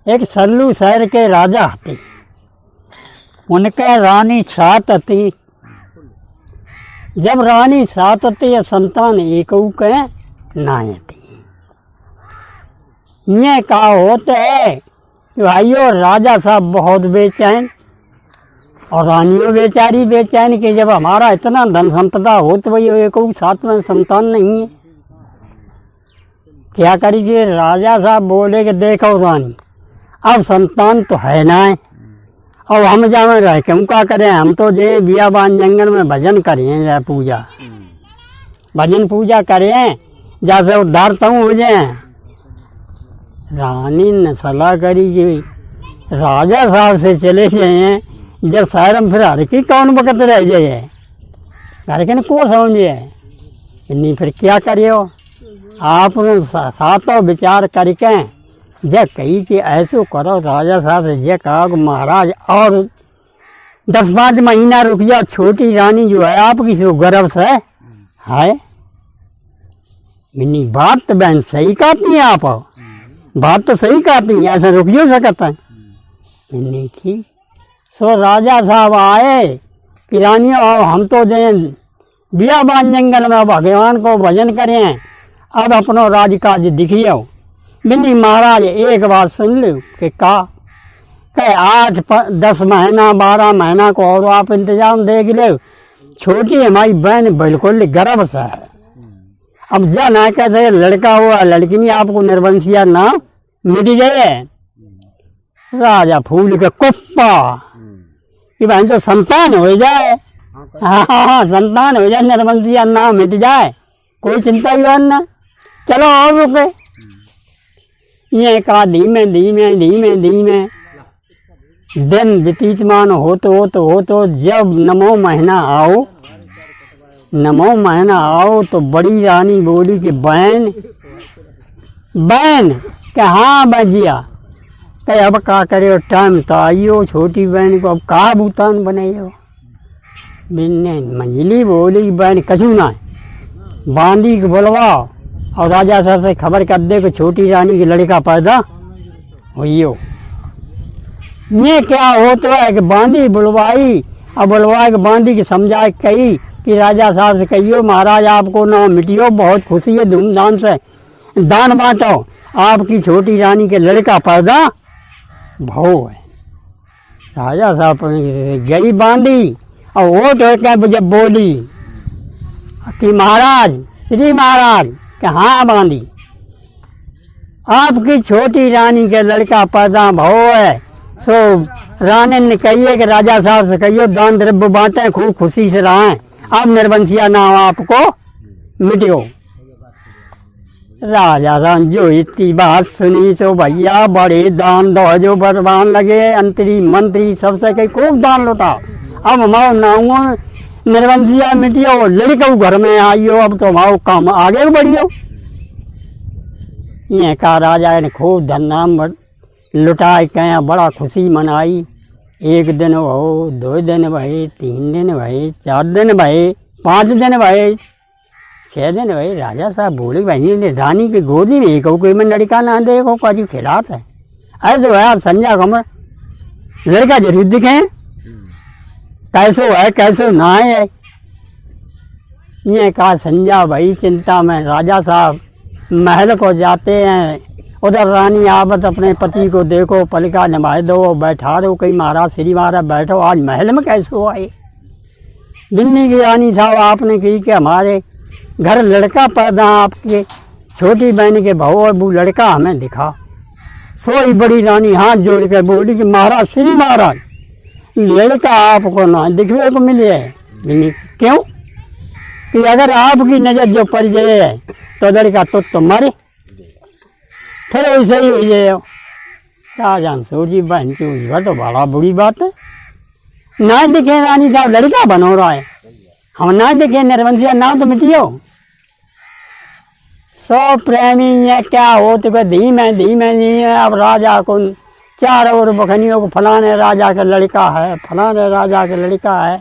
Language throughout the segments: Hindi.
एक सल्लू शहर के राजा थे, उनके रानी सात थी। जब रानी सात थी संतान एक के नाय थी। ये कहा होते है कि भाइयों राजा साहब बहुत बेचैन और रानियों बेचारी बेचैन कि जब हमारा इतना धन संपदा हो तो भाई एक साथ में संतान नहीं है, क्या करिए। राजा साहब बोले कि देखो रानी अब संतान तो है ना है, अब हम जावे रह क्यों क्या करें, हम तो जे बियाबान जंगल में भजन करें या पूजा भजन पूजा करें जैसे उद्धार तू हो जाए। रानी ने सलाह करी कि राजा साहब से चले गए जब शहर में फिर हर की कौन वक़्त रह जाए, घर के को समझे नहीं फिर क्या करियो। आप सातों विचार करके जे कही कि ऐसो करो, राजा साहब से जे कहा कि महाराज और 10-5 महीना रुक जाओ, छोटी रानी जो है आपकी सो गर्व से है। मिनी बात तो बहन सही कहती है, आप बात तो सही कहती है, ऐसा रुक जो सकता है मिनी ठीक। सो राजा साहब आए कि रानी और हम तो जे बियाबान जंगल में भगवान को भजन करें, अब अपनो राजकाज दिखियो। बिन्नी महाराज एक बात सुन लो कि का कह 8-10 महीना 12 महीना को और आप इंतजाम देख लो, छोटी हमारी बहन बिल्कुल गर्भ से है। अब जा ना कैसे लड़का हुआ लड़की नहीं, आपको निर्वंशिया ना मिट गए। राजा फूल के कुप्पा कि बहन तो संतान हो जाए, हाँ संतान हो जाए, निर्वंशिया ना मिट जाए, कोई चिंता ही ना, चलो और रुके। ये कहा धीमे धीमे धीमे धीमे दिन व्यतीतमान हो तो जब 9वां महीना आओ, 9वां महीना आओ तो बड़ी रानी बोली कि बहन के हाँ बजिया कहे अब का करे, टाइम तो आइयो, छोटी बहन को अब का भूतान बनाइयो। बिन्ने मंजली बोली बहन कछू ना बांदी के बुलवाओ और राजा साहब से खबर कर दे कि छोटी रानी की लड़का पैदा हुईयो। ये क्या होता है कि बांदी बुलवाई और बुलवा के बांदी की समझा कही कि राजा साहब से कहियो महाराज आपको ना मिटियो, बहुत खुशी है, धूमधाम से दान बांटो, आपकी छोटी रानी के लड़का पैदा भो है। राजा साहब गई बांदी और वो तो जब बोली कि महाराज श्री महाराज कि हाँ बांदी आपकी छोटी रानी के लड़का पैदा भो है। सो रानी ने कहिए कि राजा साहब से कहियो दान द्रव्य बांटे, खूब खुशी से रहें, अब निर्वंशिया ना आपको मिटियो। राजा साहब जो इतनी बात सुनी सो भैया बड़े दान दो जो बरबान लगे, अंतरी मंत्री सबसे कही खूब दान लुटाओ, अब हमारा नाम निर्वंशिया मिटियो, लड़का घर में आइयो, अब तो हमारा काम आगे बढ़ियो। ये कहा राजा ने खूब धननाम लुटाए कह बड़ा खुशी मनाई। 1 दिन हो, 2 दिन भये, 3 दिन भये, 4 दिन भये, 5 दिन भये, 6 दिन भये। राजा साहब बोले भाई ने रानी की गोदी में एक कोई में लड़का ना देखो काजी खिलात है, ऐसे भैया संजय कमर लड़का जरूर दिखे, कैसो है कैसो ना है। ये कहा संजय भाई चिंता में। राजा साहब महल को जाते हैं, उधर रानी आवत अपने पति को देखो, पलका नमाए दो, बैठा दो, कहीं महाराज श्री महाराज बैठो, आज महल में कैसे हो आए। दिल्ली की रानी साहब आपने कही कि हमारे घर लड़का पैदा, आपके छोटी बहन के बहू और वो लड़का हमें दिखा। सोई बड़ी रानी हाथ जोड़ कर बोली कि महाराज श्री महाराज लड़का आपको ना दिखने को मिले है। क्यों कि अगर आपकी नजर जो पड़ जाए तो लड़का तो मरे, फिर वैसे ही हो जाए। क्या जान सोची बहन की घर तो बड़ा बुरी बात है, ना दिखे रानी साहब लड़का बनो रहा है, हम ना दिखे निर्वंशिया ना तो मिटियो। सो प्रेमी ये क्या हो तो धीमे धीमे धीमे अब राजा को 4 और बखनियों को फलाने राजा का लड़का है, फलाने राजा का लड़का है।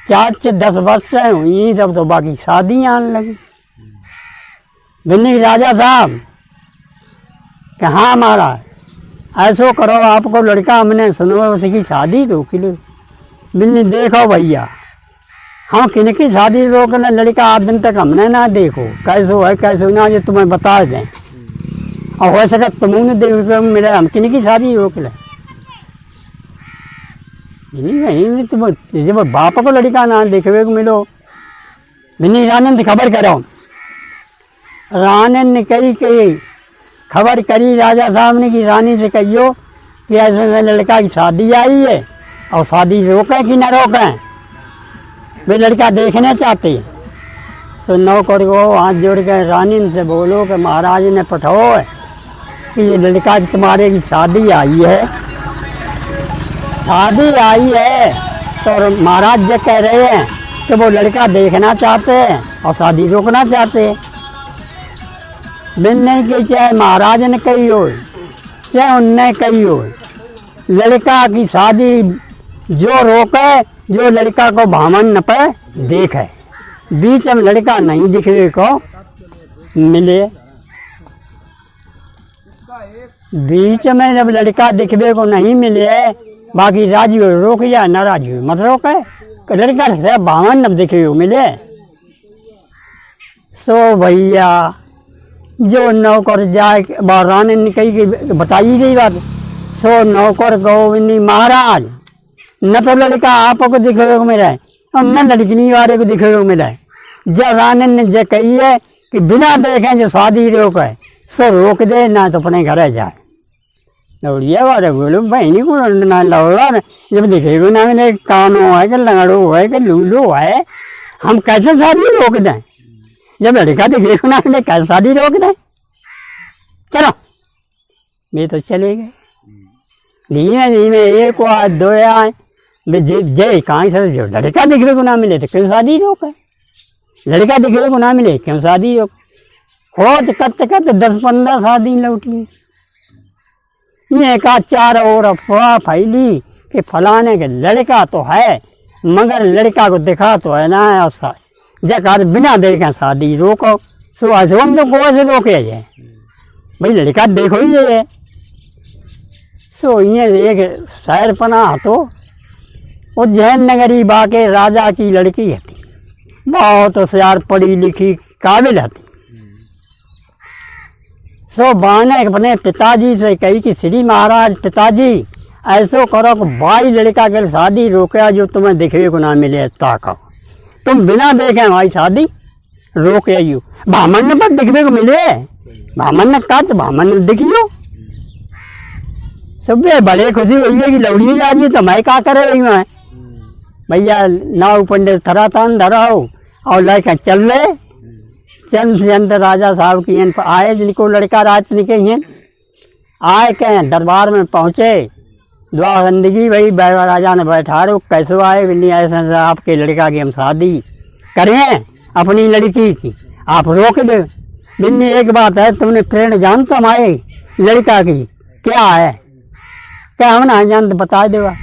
4 से 10 वर्ष हुई तब तो बाकी शादी आने लगी। बिन्नी राजा साहब कि हाँ महाराज ऐसो करो, आपको लड़का हमने सुनो उसकी शादी रोक लो। बिल्ली देखो भैया, हाँ किनकी शादी रोक ले, लड़का 8 दिन तक हमने ना देखो कैसो है कैसो ना, जो तुम्हें बता दें, और हो सके तुमने देखो मिले, हम किनकी शादी रोक ले। नहीं तुम जब बाप को लड़का ना देखवे को मिलो। मैंने रानन से खबर करो, रानन ने कही खबर करी राजा साहब ने कि रानी से कहियो कि ऐसे लड़का की शादी आई है, और शादी रोकें कि न रोकें, वे लड़का देखने चाहते हैं। तो नौकर को हाथ जोड़ के रानी से बोलो कि महाराज ने पठाओ है कि ये लड़का की तुम्हारे की शादी आई है, शादी आई है, तो महाराज जी कह रहे हैं कि वो लड़का देखना चाहते हैं और शादी रोकना चाहते हैं। बिन नहीं कि चाहे महाराज ने कही हो चाहे उनने कही हो, लड़का की शादी जो रोके, जो लड़का को भामन न पे देखे, बीच में लड़का नहीं दिखने को मिले, बीच में जब लड़का दिखने को नहीं मिले, बाकी राजी हो रोक या न राजी हो मत रोके, लड़का से भामन न दिखने को मिले। सो भैया जो नौकर जाए, रानी ने कही कि बताई गई बात, सो नौकर गोविंदी महाराज न तो लड़का आपको दिखने को मिला है और न लड़की वाले को दिखने को मिला है। जब रानी ने जो कही है कि बिना देखें जो शादी रोक है, सो रोक दे, ना तो अपने घर जाए। लौड़िया वाले बोलो बहनी को ना लौड़ा, जब दिखेगा ना मिले, कानो है कि लंगड़ो है कि लूलो है, हम कैसे शादी रोक दें? जब लड़का दिखेगा ना मिले कैसे शादी रोक दें? चलो मैं तो चले गए, धीमे धीमे एक आए 2 आए, जय कहाँ से जो लड़का दिखने को ना मिले तो क्यों शादी रोक है, लड़का दिखने को ना मिले क्यों शादी रोक। होत कत 10-15 शादी लौटी। ये का 4 और अफवाह फैली कि फलाने के लड़का तो है, मगर लड़का को दिखा तो है ना, जब बिना देखे शादी रोको। सुबह से हम तो गोवा से रोके जाए भाई, लड़का देखो ही है। सो ये एक शहर पना तो उज्जैन नगरी बाके राजा की लड़की थी, बहुत होशियार पढ़ी लिखी काबिल थी। सो बाने अपने पिताजी से कही कि श्री महाराज पिताजी ऐसो करो कि भाई लड़का के शादी रोके जो तुम्हें दिखने को ना मिले, ताको तुम बिना देखे भाई शादी रोक आइयो। भामन ने पर दिखने को मिले, भामन ने कहा तो भामन ने दिखियो। सब बड़े खुशी हुई है कि लौड़ी जाजी, तो मैं क्या करे रही हूँ भैया। नाव पंडित थरातान धराओ और लेकर चल रहे, चंद राजा साहब की आए, जिनको लड़का रात निके आए के दरबार में पहुँचे। दुआ बंदगी भाई राजा ने बैठा रो, कैसे आए? बिल्ली ऐसे आपके लड़का की हम शादी करें अपनी लड़की की, आप रोक दे। बिल्ली एक बात है, तुमने प्रेरण जानता हमारे लड़का की क्या है? क्या हम ना जानते बता देगा?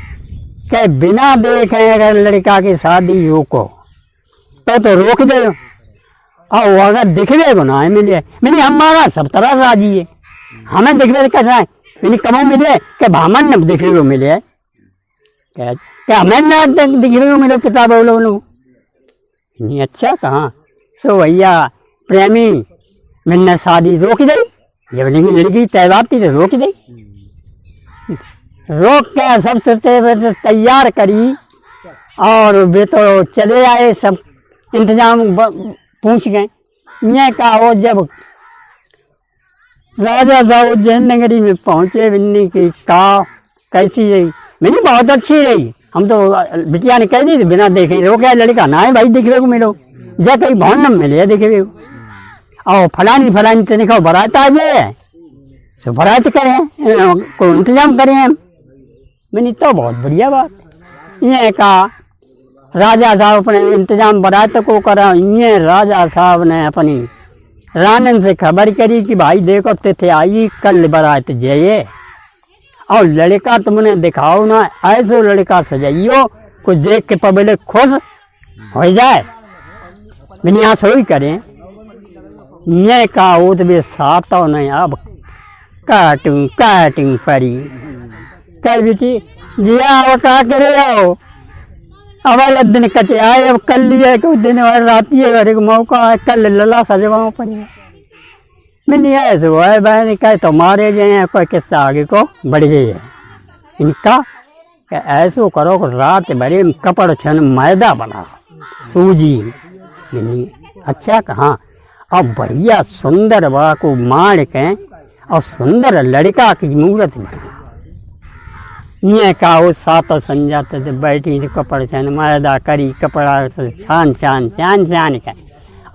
क्या बिना देखे अगर लड़का की शादी रोको तो रोक दे, और अगर दिखवे को ना मिले, मैंने हमारा सब तरह राजी है, हमें दिखवे कैसा है, मैंने कमो मिले क्या भामन न दिखने को मिले, क्या हमें ना दिखने को मिले पिता बोलो नहीं। अच्छा कहाँ सो भैया प्रेमी मैंने शादी रोक दी, जब लड़की तय बात थी तो रोक दी। रोक के सबसे तैयार करी और वे तो चले आए, सब इंतजाम पूछ गए। ये कहा वो जब राजा साहब उज्जैन नगरी में पहुँचे, बिन्नी की कहा कैसी रही? मेरी बहुत अच्छी रही, हम तो बिटिया ने कह दी थी बिना देखे रोके लड़का ना है भाई दिखने को मिलो, जब कहीं भवन न मिले दिखने को, और फलानी फलानी तो निकाल बारात आ जाए, सो बारात करें को इंतजाम करें हम। मैंने तो बहुत बढ़िया बात। ये कहा राजा साहब अपने इंतजाम बारात को करा। ये राजा साहब ने अपनी रानन से खबर करी कि भाई देखो तिथे आई, कल बारात जाइए और लड़का तुमने दिखाओ ना, ऐसो लड़का सजाइयो कुछ देख के पब्लिक खुश हो जाए, बिना सोई करें। ये कहा वो तो भी साथ नहीं, अब काटूं काटूं परी कल बेटी जिया वो का करे आओ अब वाला दिन कटे आए अब कल लिया को दिन और रात ये अरे मौका है कल लला सजवाओ पड़ेगा मैंने ऐसे वो है बहन कहे तो मारे जाए कोई किस्सा आगे को बढ़ गई है इनका ऐसो करो कि रात भरे कपड़ छन मैदा बना सूजी नहीं अच्छा कहाँ अब बढ़िया सुंदर बा को मार के और सुंदर लड़का की मूर्त बना ये का वो सात संजाते थे बैठी थी कपड़ छन मैदा करी कपड़ा छान छान छान छान के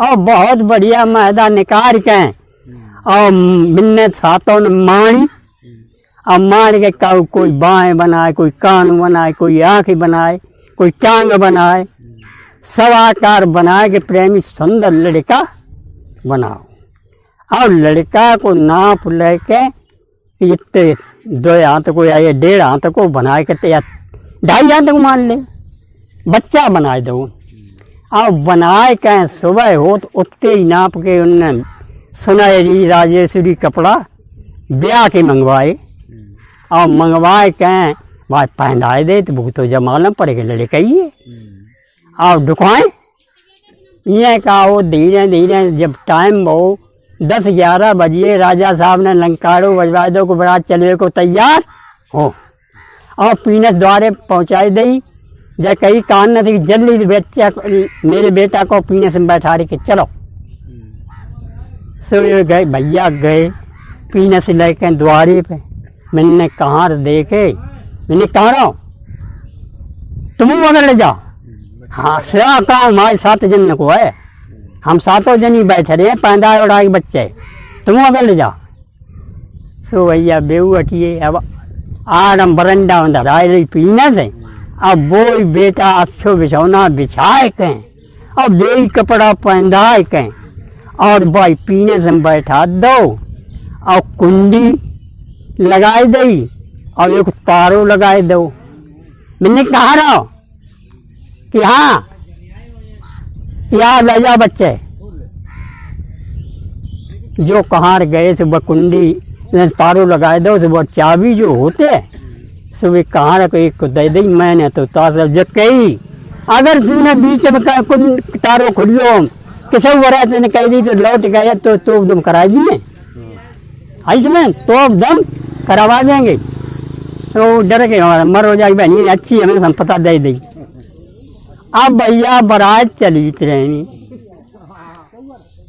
और बहुत बढ़िया मैदा निकाल के और मिन्ने सातों ने मारी अब मार के काऊ कोई बाएं बनाए कोई कान बनाए कोई आँखें बनाए कोई टांग बनाए सब आकार बनाए के प्रेमी सुंदर लड़का बनाओ और लड़का को नाप लेके इतने 2 हाथ को या 1.5 हाथ को बनाए के या 2.5 हाथ को मान ले बच्चा बनाए दो और बनाए के सुबह हो तो उतने ही नाप के उनने सुनहरी राजेश्वरी कपड़ा ब्याह के मंगवाए और मंगवाए कहें भाई पहनाए दे तो भूत तो जमाना पड़ेगा लड़का ही है और दुकान ये का वो धीरे धीरे जब टाइम हो 10-11 बजे राजा साहब ने लंकाड़ो बजवा दो को बरात चलने को तैयार हो और पीनस द्वारे पहुँचाई दी जब कहीं कान न थी जल्दी बच्चा मेरे बेटा को पीनस में बैठा रही के चलो सो गए भैया गए पीनस लेके द्वारे पे मैंने कहाँ देखे मैंने कहा रहा तुम अगर ले जाओ हाँ सेवा कहा हमारे 7 जन को है हम 7 जन ही बैठे रहे 15 उड़ा के बच्चे तुम अगर ले जाओ सो भैया बेऊ हटिए अब आराम बरंडा अंदर आए रही पीने से अब वो बेटा अच्छो बिछौना बिछाए कहें और बे कपड़ा पहनाए कहें और भाई पीने से बैठा दो और कुंडी लगाई दई और एक तारो लगाए दो मैंने कहा रहा कि हाँ याद आ जा बच्चे जो कहाँ गए से वह कुंडी तारो लगाए दो तो वह चाबी जो होते सुबह कहाँ रखो एक को दे दी मैंने तो तार जब कही अगर तूने बीच में तारो खुलियो किसी वरा ने कह दी तो लौट गया तो तुम करा दिए आई में तो अब दम करवा देंगे तो डर के हमारा मर हो जाएगी बहनी अच्छी हमें संपत्ता दे दी अब भैया बारात चली प्रेमी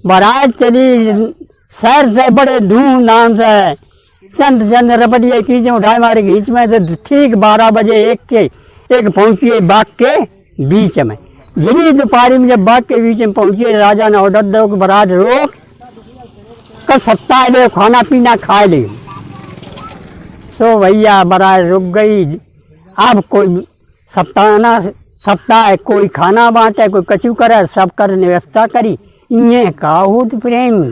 बारात चली शहर से बड़े धूमधाम से चंद चंद रपटिया खींचे उठाए मारे खींच में से ठीक 12 बजे एक पहुंचिए बाग के बीच में जिनी दोपहरी में जब बाग के बीच में पहुंचे राजा ने ऑर्डर दो कि बारात रोक कर सप्ताह ले खाना पीना खा ले सो भैया बारात रुक गई अब कोई सप्ताह कोई खाना बांटे कोई कचू करे सब कर व्यवस्था करी ये काहूत प्रेम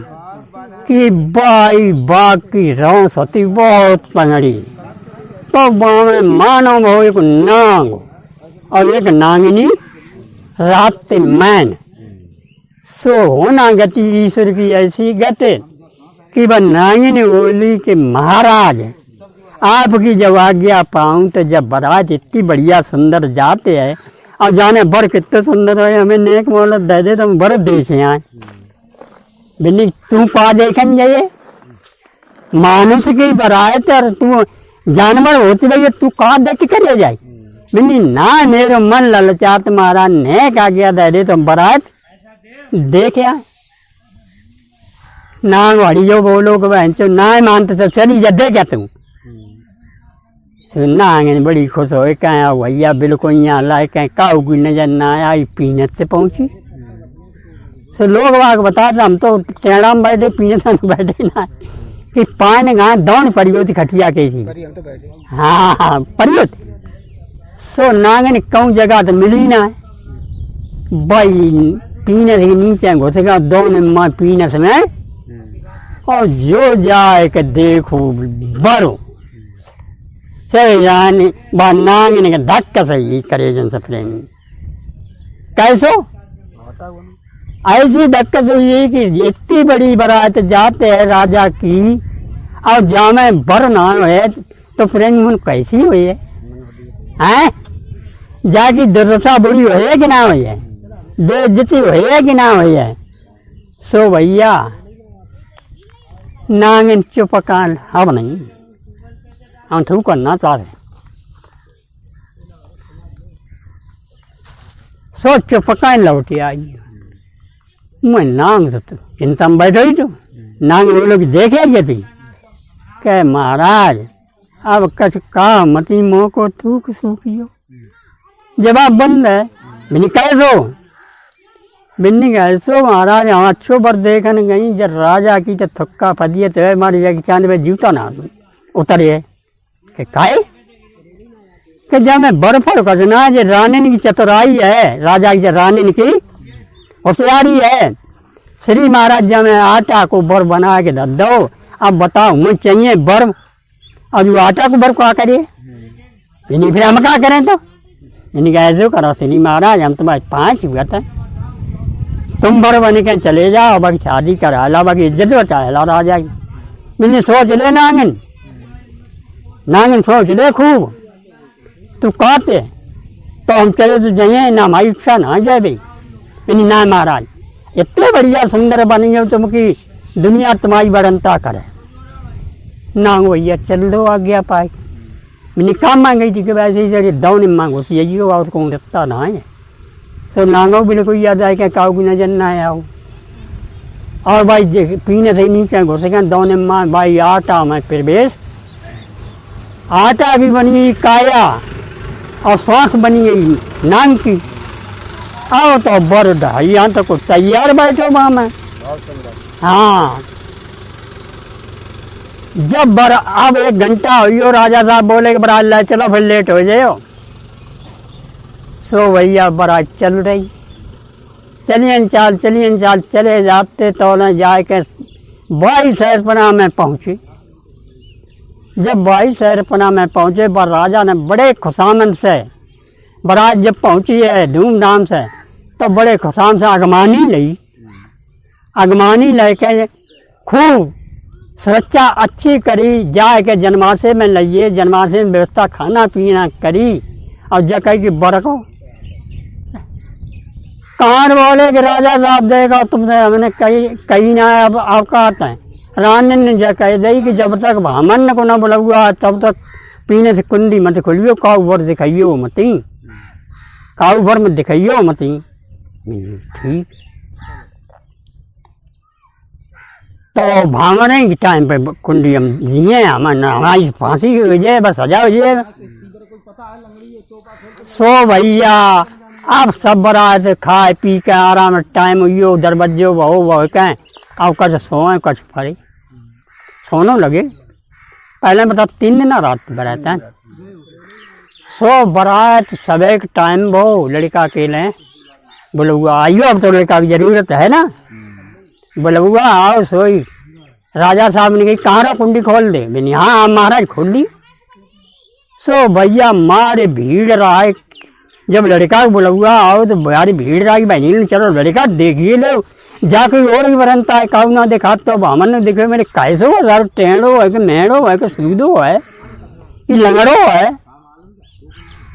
कि बाई बाग की रौस होती बहुत तंगड़ी तो में मानो हो एक नांग और एक नांगिनी रात मैन सो होना गति ईश्वर की ऐसी गति कि वह नांगिनी बोली कि महाराज आपकी जब आज्ञा पाऊँ तो जब बारात इतनी बढ़िया सुंदर जाते हैं और जाने बर कितने सुंदर है हमें नेक मोहलत दे दे तो हम बर देखे आए बिन्नी तू पा देखन जाइए मानुष की बारात और तू जानवर होती भैया तू कहाँ देख कर जाए बिन्नी ना मेरे मन ललचात महाराज नेक आज्ञा दे दे तो हम बारात देखे आए ना हड़ियो बोलो कि बहन चो ना मानते तो चली जा दे क्या तू सुनना आगे बड़ी खुश हो कहें भैया बिल्कुल यहाँ लाए कहें काऊ की नजर ना आई पीनत से पहुँची तो लोग वाग बताते हम तो टेढ़ा में बैठे पीनत में बैठे ना कि पान गाँव दौड़ परियो थी खटिया के थी हाँ हाँ परियो थी सो नांगन कहूँ जगह तो मिली ना भाई पीनत के नीचे घुसेगा दौड़ में पीनत में और जो जाए के देखो बरो जाने नांगने का धक्का सही करे जन से प्रेमी कैसो ऐसी धक्का सही कि इतनी बड़ी बारात जाते हैं राजा की और जामे बर ना है तो प्रेम मन कैसी हुई है हैं? जाकी दुर्दशा बुरी हुई है कि ना हुई है, बेइज्जती हुई है कि ना हुई है। सो भैया नांगन चुप कान अब नहीं हम थू करना चाहते। सो चुप कान लौटी आई। मैं नांग तो चिंता में बैठ रही थी, नांग वो लोग देखे ये थी कह महाराज अब कछ का मती मोह को थूक सूखियो। जवाब बंद है बिन्नी कह दो, बिन्नी कह सो महाराज हाँ अच्छो पर देखन गई जब राजा की तो थुक्का फदिए तो मारी जाके चांद में जूता ना दूँ उतरिए के काहे कि जब मैं बर्फ कसना ये रानी की चतुराई है, राजा की रानी की होशियारी है। श्री महाराज जब मैं आटा को बर्फ बना के धर दो, अब बताओ मैं चाहिए बर्फ अब जो आटा को बर्फ क्या करिए, इन्हीं फिर हम क्या करें तो इन्हीं का ऐसे करो श्री महाराज हम तुम्हारे 5 हुआ था, तुम बर्फ बन के चले जाओ बाकी शादी करा ला बाकी इज्जत बचा ला राजा की। मैंने सोच ले नांगन नांगन सोच ले खूब तू कहते तो हम चले तो जाइए ना हमारी इच्छा ना जाए भाई। मैंने ना महाराज इतने बढ़िया सुंदर बनी हो तुमकी दुनिया तुम्हारी बरनता करे। नांग भैया चल दो आज्ञा पाए। मैंने काम मांगी थी कि वैसे ही दौड़ मांगो सी यही हो और कौन रखता ना है। सो नांगो बिल्कुल याद आए कि काऊ की नजर ना आया हो और भाई पीने से नीचे घुस गए दौने माँ भाई आटा में प्रवेश आटा भी बनी काया और सांस बनी गई नांग की। आओ तो बर ढाई यहाँ तक तो तैयार बैठो वहाँ में। हाँ जब बर अब 1 घंटा हो राजा साहब बोले कि बरात ला चलो फिर लेट हो जाओ। सो भैया बरात चल रही चलिए चाल चले जाते तो न जाए के 22 शहरपना में पहुँचे। जब 22 शहरपना में पहुँचे पर राजा ने बड़े खुशामद से बरात जब पहुँची है धूमधाम से तो बड़े खुशाम से अगमानी लेके खूब सुरक्षा अच्छी करी जाए के जनमासे में लइए जनमासे में व्यवस्था खाना पीना करी और जगह की बरको कान बोले कि राजा साहब देखो तुमसे हमने कही ना अब आपका आता है। रानी ने जब कह दी कि जब तक ब्राह्मण को न बुलवा तब तक पीने से कुंडी मत खोलियो काऊ भर दिखाइयो मती काऊ भर में दिखाइयो मती। ठीक तो भांगने के टाइम पे कुंडी हम दिए हमारी फांसी हो जाए बस सजा हो जाए। सो भैया अब सब बरात खाए पी के आराम टाइम हुई दरबज्जे बहु कहें अब कच सोए कच फरे सोनो लगे। पहले बता 3 दिन रात बरात है। सो बरात सबे के टाइम बहु लड़का अकेले बुलुआ आइयो अब तो लड़का की जरूरत है ना बुलुआ आओ सोई। राजा साहब ने कही कहाँ कुंडी खोल दे मैंने हाँ महाराज खोल दी। सो भैया मारे भीड़ रहा है जब लड़का बुलुआ आओ तो बड़ी भीड़ रही बहनी चलो लड़का देखिए लो जाके और भी बनता है काऊ ना देखा तो बामन ने देखे मेरे कैसे हो यार टेढ़ो है कि मेढ़ो है कि सूदो है कि लंगड़ो है।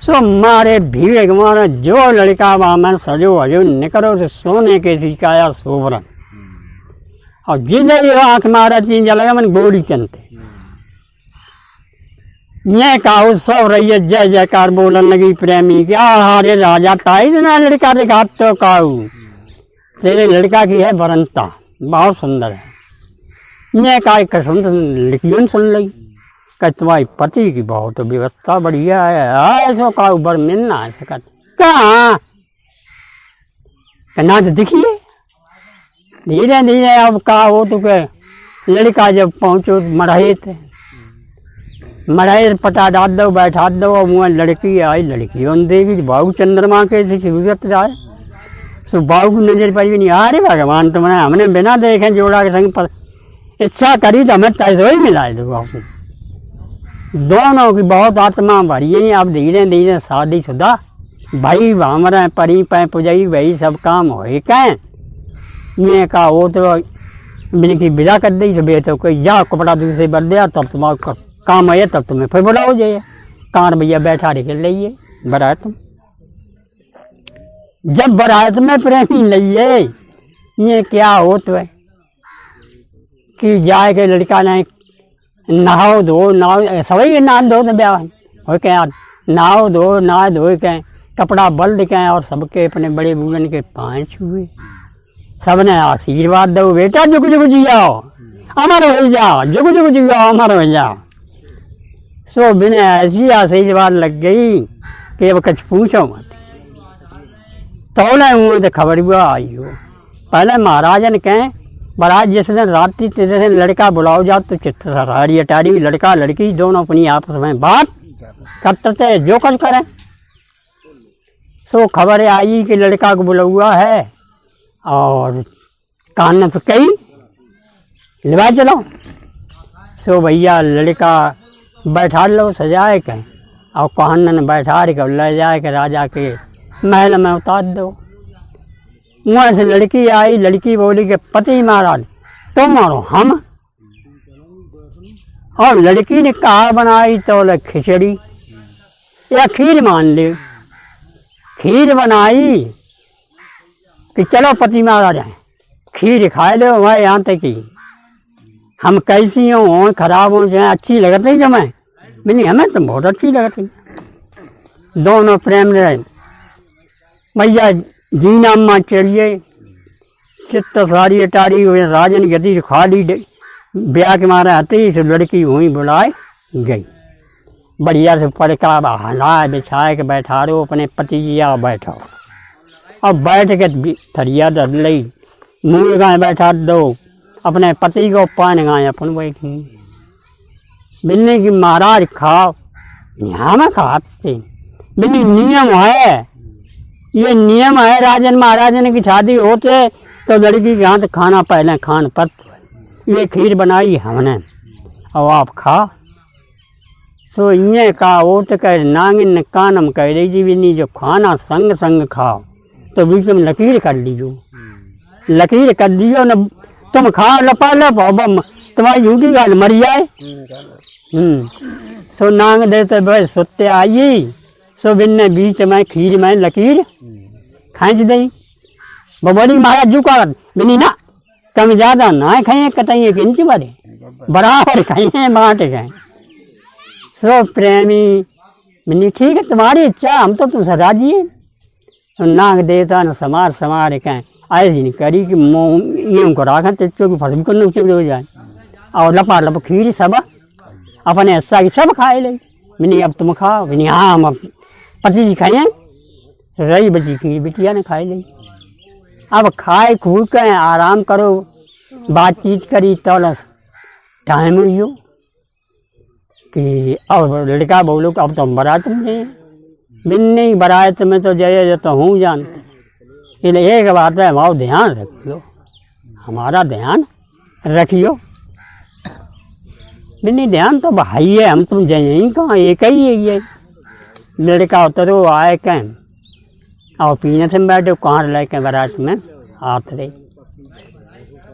सो मारे भीड़ मारा जो लड़का बामन सजो हजो निकलो तो सोने के सिकाया सोवरन और जिधर आँख मारा चीन जला मन गोली चलते ये काऊ सो रही है जय जयकार बोलन लगी प्रेमी क्या हारे राजा ताई ना लड़का दिखा तो काऊ तेरे लड़का की है बरनता बहुत सुंदर है। ये का लिखियन सुन लगी कि तुम्हारी पति की बहुत व्यवस्था बढ़िया है ऐसा काऊ बर मिलना है कहाँ ना तो दिखिए धीरे धीरे अब का हो तो के लड़का जब पहुँचो मढ़े थे मढ़े पटा डाल दो बैठा दो और मुँह लड़की आई लड़की उन देवी बाबू चंद्रमा के जरूरत जाए। सो बाबू की नजर पर भी नहीं आ रही भगवान तुमने हमने बिना देखे जोड़ा के संग पर इच्छा करी तो हमें तैसे ही मिला दूंगा उसमें। दोनों की बहुत आत्मा भरी है। अब धीरे धीरे शादी शुदा भाई हमारे परी पै पुजाई भाई सब काम हो कैं ये का वो तो मैंने की विदा कर दी। सुबह तो कोई जा कपड़ा दूसरे बन दिया, तब तुम्हारा काम आया, तब तुम्हें फिर बुलाओ जाइए। कान भैया बैठा निकल रही बारात। जब बारात में प्रेमी लइए, ये क्या होता है कि जाए के लड़का ने नहाओ धो नहाओ, सभी नहा धो तो ब्याह हो क्या, नहाओ धो नहा धो के कपड़ा बल्द के और सबके अपने बड़े बूढ़न के पाँव छुए, सबने आशीर्वाद दो, बेटा जुग जुग जियाओ अमर हो जाओ, जुग जुग जियाओ अमर हो जाओ। सो बिना ऐसी आशीर्वाद लग गई कि अब कुछ पूछो मत। तोले हुए तो खबर हुआ आई हो। पहले महाराजन कहें बारात जिस दिन रात थी जिस दिन लड़का बुलाओ जाओ तो चित्त सारी अटारी, लड़का लड़की दोनों अपनी आपस में बात करते थे जो कुछ करें। सो खबर आई कि लड़का को बुला हुआ है और कान पे कही लिवा चलो। सो भैया लड़का बैठा लो सजाए के और कानन बैठा के ले जाए के राजा के महल में उतार दो। वहाँ से लड़की आई, लड़की बोली कि पति महाराज तुम मारो हम, और लड़की ने कहा बनाई तो खिचड़ी या खीर मान ली। खीर बनाई कि चलो पति महाराज हैं खीर खा लो, वह यहाँ तक की हम कैसी हों खराब हो जाए अच्छी लगती जो मैंने हमें तो बहुत अच्छी लगती। दोनों प्रेम रहे। भैया जीना अम्मा चढ़िए, चित्त सारी अटारी हुए, राजन गति खाली ब्याह के मारे आते ही लड़की हुई बुलाए गई। बढ़िया से पड़का हलाए बिछाए के बैठा दो अपने पति जी आओ बैठो। अब बैठ के थरिया दद ली, मुँह गाय बैठा दो, अपने पति को पान गाय अपन बैठी। बिन्नी की महाराज खाओ, यहाँ में खाते बिन्नी नियम है, ये नियम है। राजन महाराजन की शादी होते तो लड़की के हाथ खाना पहले खान पत, ये खीर बनाई हमने और आप खा। सो ये कहा वो तो कह नांगिन कानम कह रही जी बिन्नी जो खाना संग संग खाओ तो बीच में लकीर कर लीजो, लकीर कर दियो न तुम खाओ लपा लपो बम तुम्हारी झूठी गाल मर जाए। सो नांग देते बस सोते आई। सो बिन्ने बीच में खीर में लकीर खींच दी। बबड़ी महाराज झुका बिन्नी ना कम ज्यादा ना खाइए कतई किंच बड़े बराबर खाइए बांट गए। सो प्रेमी बिन्नी ठीक है तुम्हारी इच्छा, हम तो तुमसे राजी है। नाग देवता न समार समार कहें ऐसी नहीं करी कि मुँह को राखें तो फसल को नुकसान हो जाए। और लपा लप खीर सब अपने हिस्सा की सब खाए ले। बिन्नी अब तुम खाओ, बिन्नी हाँ हम पति जी खाए रही बची खीर बिटिया ने खाई ली। अब खाए खूब के आराम करो, बातचीत करी तो टाइम हुई हो कि अब लड़का बोलो कि अब तो हम बारात में जाए। बिन्नी बारात में तो जाए तो हूँ जानते, इसलिए एक बात है हमारा ध्यान रखियो, हमारा ध्यान रखियो। बिन्नी ध्यान तो भाई है, हम तुम जाइए कहाँ एक ही है ये। लड़का उतरो आए कहें और पीने से बैठे कहाँ लेके बारात में आते रहे।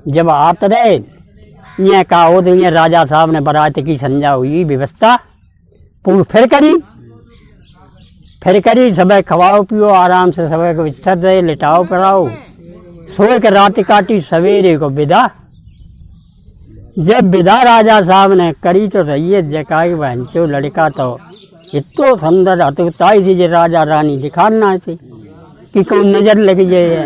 जब आते रहे ये कहा हो तो ये राजा साहब ने बारात की संजा हुई व्यवस्था पूरी फिर करी सब खवाओ पियो आराम से सब को इच्छा रहे, लिटाओ पड़ाओ, सो के रात काटी सवेरे को विदा। जब विदा राजा साहब ने करी तो रही जका बहन चो लड़का तो इतो सुंदर हतुताई थी जे राजा रानी दिखाना थी कि कौन नजर लग जाए।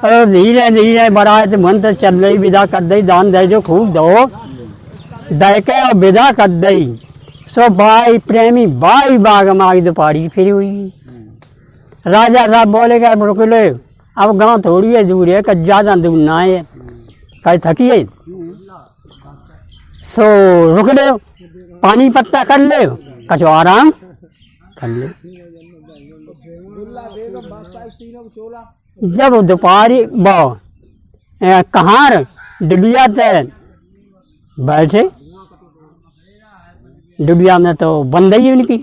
और धीरे धीरे बारात मन तो चल रही, विदा कर दी, दान दे जो खूब दो दे के और विदा कर दी। सो भाई प्रेमी बाई बाग मारी दोपहरी फिर हुई। राजा साहब बोले क्या रुक लो, अब गाँव थोड़ी है दूर है, कल ज्यादा दूर ना है, कल थकी है। सो रुक लो, पानी पत्ता कर ले, कचो आराम कर ले। जब दोपहरी कहार डुबिया थे बैठे, डुबिया में तो बंद ही उनकी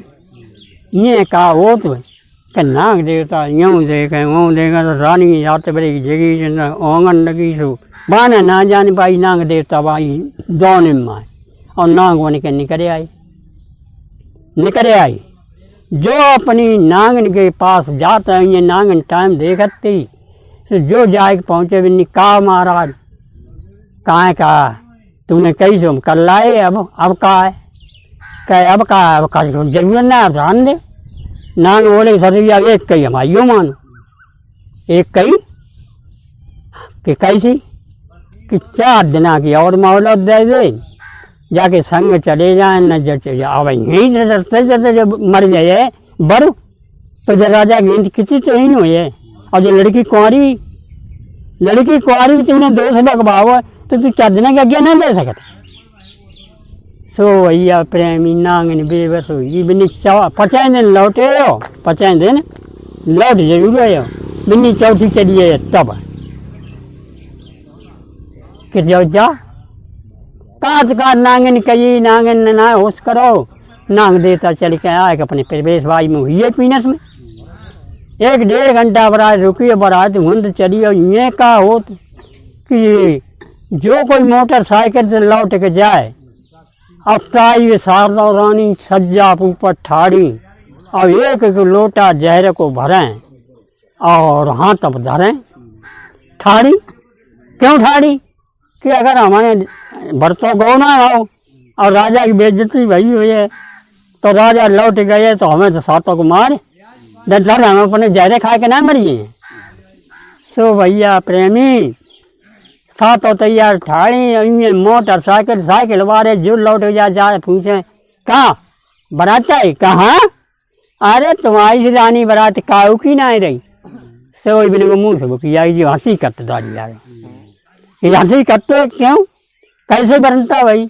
ये कहा वो तो कि नाग देवता यूँ देखे वो देखे तो रानी रात भरे की जगी आंगन लगी सो बाने ना जाने पाई नाग देवता भाई दौने में और नाग बन के निकले आई जो अपनी नागन के पास जाता है ये नागन टाइम देखती जो जाके पहुँचे भी कहा महाराज कहाँ कहा तूने कही सो कर लाए अब कहा है कहे अब कहा जरूरत ना अब ध्यान दे नाग बोले सरिया एक कही हमारी मानो एक कही कि कैसी कि 4 दिन की और मोहलत दे दे जाके संग चले जाए न अब यहीं रस्ते से जब मर जाए बरु तो जब राजा की किसी तो ही नहीं हुई है और जो लड़की कुंवारी भी तुमने 2 से लगवाओ तो तू 4 दिन की आज्ञा नहीं दे सकता। सो भैया प्रेमी नांगन बेबस हुई बिन्नी 5 दिन लौटे हो 5 दिन लौट जरूर है बिन्नी चौथी चलिए तब कि जाओ जा काज का नांगन कही नांगन ना होश करो नांग देवता चल के आए अपने प्रवेश भाई में हुई है पीनस में 1-1.5 घंटा बरात रुकी बरात हुंद चली और ये का हो कि जो कोई मोटरसाइकिल से लौट के जाए अब ताई शारदा रानी सज्जा ऊपर ठाड़ी और 1 लोटा जहर को भरें और हाथ अब धरें ठाड़ी क्यों ठाड़ी कि अगर हमारे बरतों गौ ना हो और राजा की बेइज्जती भई हुई है तो राजा लौट गए तो हमें तो सातों को मारे डर हम अपने जहरे खा के ना मरिए। सो भैया प्रेमी सातों तैयार ठाड़ी मोटरसाइकिल साइकिल वाले जो लौट जाए पूछे कहाँ बरात है कहाँ अरे तुम्हारी रानी बरात काऊ की ना रही सो बिन मुँह से बुकी आई जो हंसी करते दारी आ गई हंसी करते क्यों कैसे बनता भाई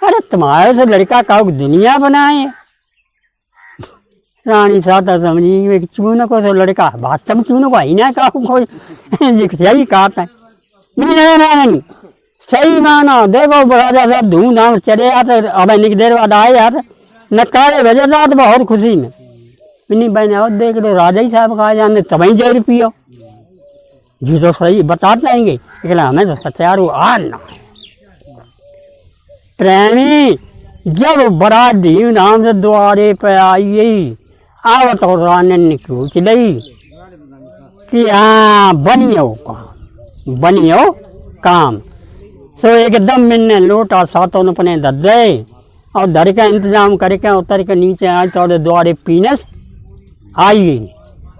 अरे तुम्हारे से लड़का काऊ दुनिया बनाए रानी साता समझी चून को तो लड़का वास्तव चून को ही ना काऊ कोई सही कहता है नहीं सही मानो देखो राजा साहब धूमधाम चले आते अब इतनी देर बाद आए यार नकारे भेजे जाते बहुत खुशी में इन्हीं बहने और देख लो राजा ही साहब कहा जाने तभी जरूर पियो जी तो सही बताते आएंगे लेकिन हमें तो सत्यारू आ ना प्रेमी जब बरात धूमधाम से द्वारे पे आई आवत तो रानी ने पूछ ली कि हाँ बनियो काम सो एकदम मैंने लोटा सातों ने अपने धर दे और धर का इंतजाम करके उतर के नीचे आए तो द्वारे पीनस आई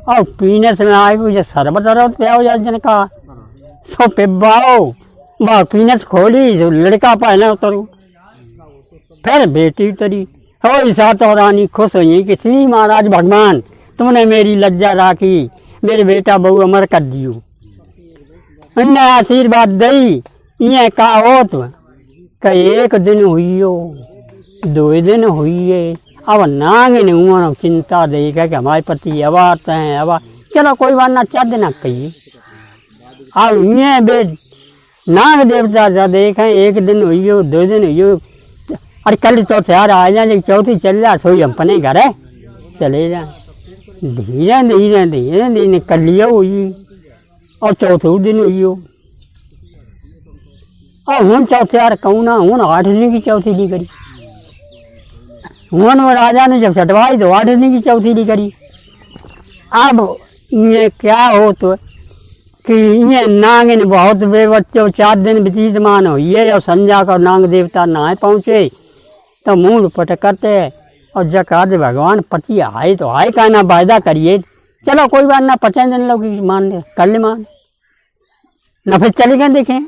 और पीनस में आई मुझे शरबत वरबत पियाओ जन का सो पिबाओ बा पीनस खोली जो लड़का पहले उतरू फिर बेटी उतरी हो सातों रानी खुश हुई कि श्री महाराज भगवान तुमने मेरी लज्जा राखी मेरे बेटा बहू अमर कर दियो उन्हें आशीर्वाद दई ये का हो तो एक दिन हुई हो 2 दिन हुई है अब नांगन उमर चिंता दे कि हमारे पति अब आते हैं अब चलो कोई बात ना 4 दिन कहिए अब ये बे नाग देवता जा देखें 1 दिन हुई हो 2 दिन हुई हो अरे कल चौथे यार आ जाए चौथी चल जा सोई हम अपने घर है चले जा धीरे धीरे धीरे धीरे कर लिया हुई और चौथे दिन हुई हो और हूँ चौथे यार कहूँ ना हूँ 8 दिन की चौथी नहीं करी हूँ राजा ने जब छटवाई तो 8 दिन की चौथी नहीं करी। अब ये क्या हो तो कि ये नांगन बहुत बे बच्चों 4 दिन व्यतीत मान हो ये और संध्या का नांग देवता नहाए पहुँचे तो मुँह पट करते और जका दे भगवान पति आए तो आए का ना वायदा करिए चलो कोई बात ना 5 दिन लोग मान ले कर ले मान ना फिर चले गए देखें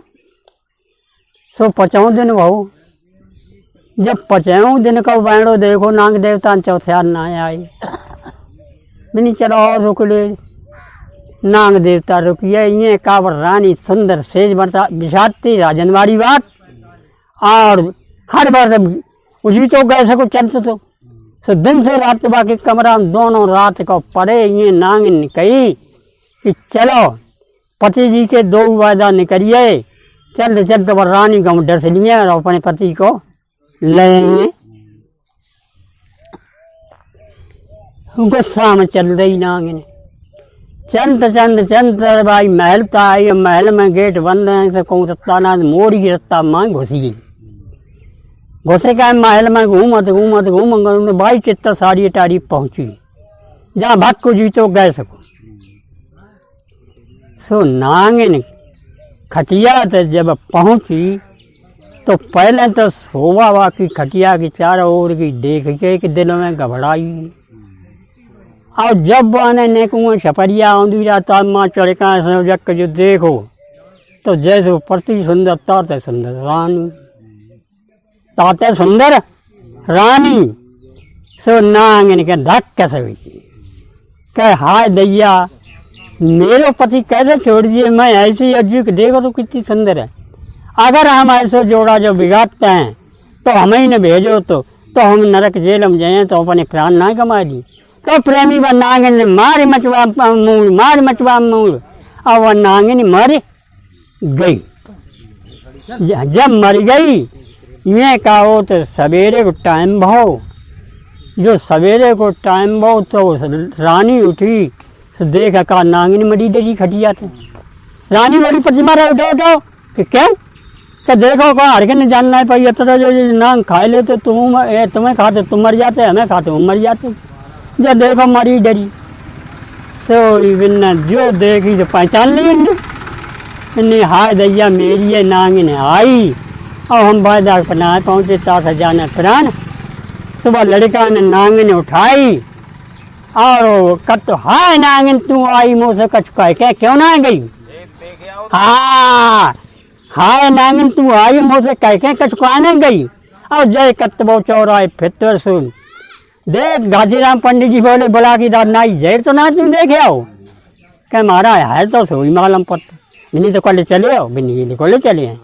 सो 5 दिन भाऊ जब 5 दिन का बैंडो देखो नाग देवता चौथे ना आए मैंने चलो और रुक ले नाग देवता रुकिए ये काबर रानी सुंदर सेज बरसा बिछाती राजन वाली बात और हर बार उजी तो गए सको चलते तो दिन से रात बाकी कमरा में दोनों रात को पड़े ये नांग कही कि चलो पति जी के 2 वायदा निकलिए चलते चलते पर रानी को डर से लिए और अपने पति को लेंगे गुस्सा में चल रही नागिन। चंद भाई महल तो आई, महल में गेट बंद है तो कहूँ रत्ता ना मोड़ी रत्ता माँ घुसी गई। घुसे का महल में घूमत भाई चित्ता साड़ी टाड़ी पहुंची जहाँ भक्त को जीतो गए सको। सो नागिन खटिया तो जब पहुंची तो पहले तो शोभा वा की खटिया की चारों ओर की देख के कि दिल में घबराई। और जब आने ने कुआं छपरिया आंदी जाता माँ चढ़का जक जो देखो तो जैसे प्रति सुंदर ताते सुंदर रानी, ताते सुंदर रानी। सो नागिन के धक्के से कह हाय दैया मेरे पति कैसे छोड़ दिए, मैं ऐसी अज्जू के देखो तो कितनी सुंदर है। अगर हम ऐसे जोड़ा जो बिगाड़ते हैं तो हमें ही न भेजो तो हम नरक जेल में जाए तो अपने प्राण ना कमा दी। तो प्रेमी व नागिन मारे मचवा मूल और वह नागिन मर गई। जब मर गई ये कहो तो सवेरे को टाइम भाव, जो सवेरे को टाइम भाव तो रानी उठी तो देखा का नागिन मरी डरी खटिया थे। रानी बड़ी प्रतिमा रहे उठाओ कि क्यों क्या देखो को हर के नहीं जानना है पाई तो जो नांग खा ले तो तुम्हें खाते तुम मर जाते, हमें खाते हम मर जाते। जब देखो मरी डरी सो बिना जो देखी तो पहचान ली। हाय दैया मेरी ये नागिन आई और हम बाजार पनाए पहुँचे ताश जाना प्राण। सुबह लड़का ने नागिन उठाई और कत हाय नागिन तू आई मुँह कछ कह के क्यों ना गई। हाँ हाय नागिन तू आई मुँह से कह के कछ कहने गई। और जय कतबो चौराहे फिर सुन देख घासीराम पंडित जी बोले बोला कि दाद नाई जैर तो ना तुम देखे आओ क्या मारा है तो सोई मालम पत्ता बिनी तो कल चले आओ बिनी को चले हैं।